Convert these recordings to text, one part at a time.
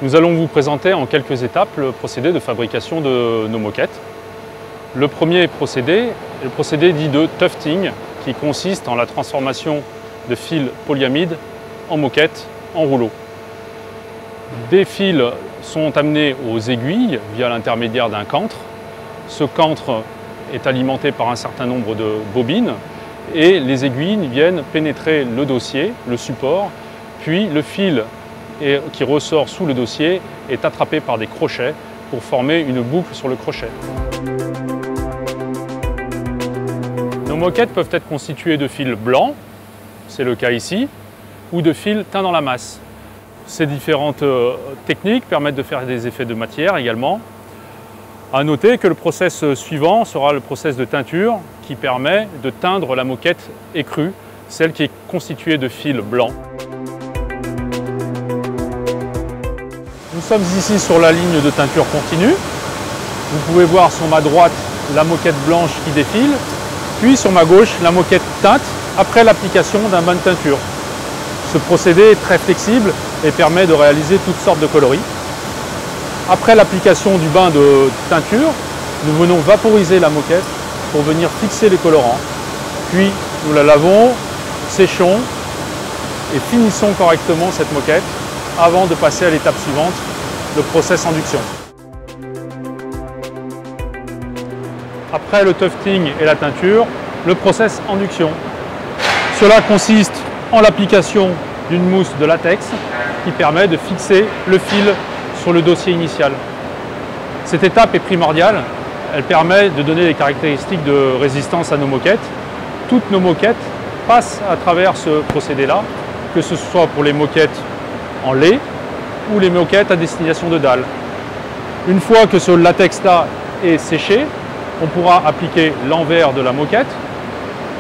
Nous allons vous présenter en quelques étapes le procédé de fabrication de nos moquettes. Le premier procédé est le procédé dit de tufting, qui consiste en la transformation de fils polyamide en moquette, en rouleau. Des fils sont amenés aux aiguilles via l'intermédiaire d'un cantre. Ce cantre est alimenté par un certain nombre de bobines et les aiguilles viennent pénétrer le dossier, le support, puis le fil qui ressort sous le dossier est attrapé par des crochets pour former une boucle sur le crochet. Nos moquettes peuvent être constituées de fils blancs, c'est le cas ici, ou de fils teints dans la masse. Ces différentes techniques permettent de faire des effets de matière également. À noter que le process suivant sera le process de teinture qui permet de teindre la moquette écrue, celle qui est constituée de fils blancs. Nous sommes ici sur la ligne de teinture continue. Vous pouvez voir sur ma droite la moquette blanche qui défile, puis sur ma gauche la moquette teinte après l'application d'un bain de teinture. Ce procédé est très flexible et permet de réaliser toutes sortes de coloris. Après l'application du bain de teinture, nous venons vaporiser la moquette pour venir fixer les colorants. Puis nous la lavons, séchons et finissons correctement cette moquette avant de passer à l'étape suivante, le process induction. Après le tufting et la teinture, le process induction. Cela consiste en l'application d'une mousse de latex qui permet de fixer le fil sur le dossier initial. Cette étape est primordiale, elle permet de donner des caractéristiques de résistance à nos moquettes. Toutes nos moquettes passent à travers ce procédé-là, que ce soit pour les moquettes en lait ou les moquettes à destination de dalle. Une fois que ce latex-là est séché, on pourra appliquer l'envers de la moquette.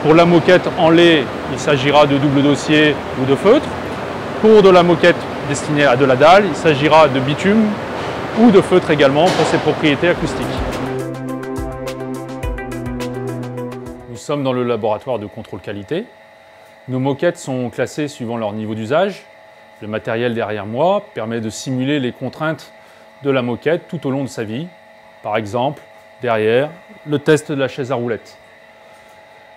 Pour la moquette en lait, il s'agira de double dossier ou de feutre. Pour de la moquette destinée à de la dalle, il s'agira de bitume ou de feutre également pour ses propriétés acoustiques. Nous sommes dans le laboratoire de contrôle qualité. Nos moquettes sont classées suivant leur niveau d'usage. Le matériel derrière moi permet de simuler les contraintes de la moquette tout au long de sa vie. Par exemple, derrière, le test de la chaise à roulettes.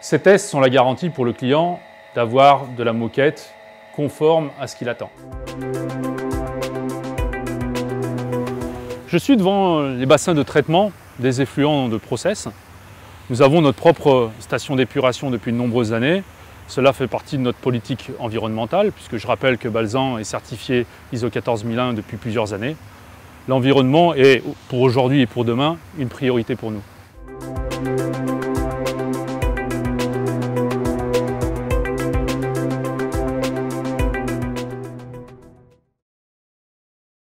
Ces tests sont la garantie pour le client d'avoir de la moquette conforme à ce qu'il attend. Je suis devant les bassins de traitement des effluents de process. Nous avons notre propre station d'épuration depuis de nombreuses années. Cela fait partie de notre politique environnementale, puisque je rappelle que Balzan est certifié ISO 14001 depuis plusieurs années. L'environnement est, pour aujourd'hui et pour demain, une priorité pour nous.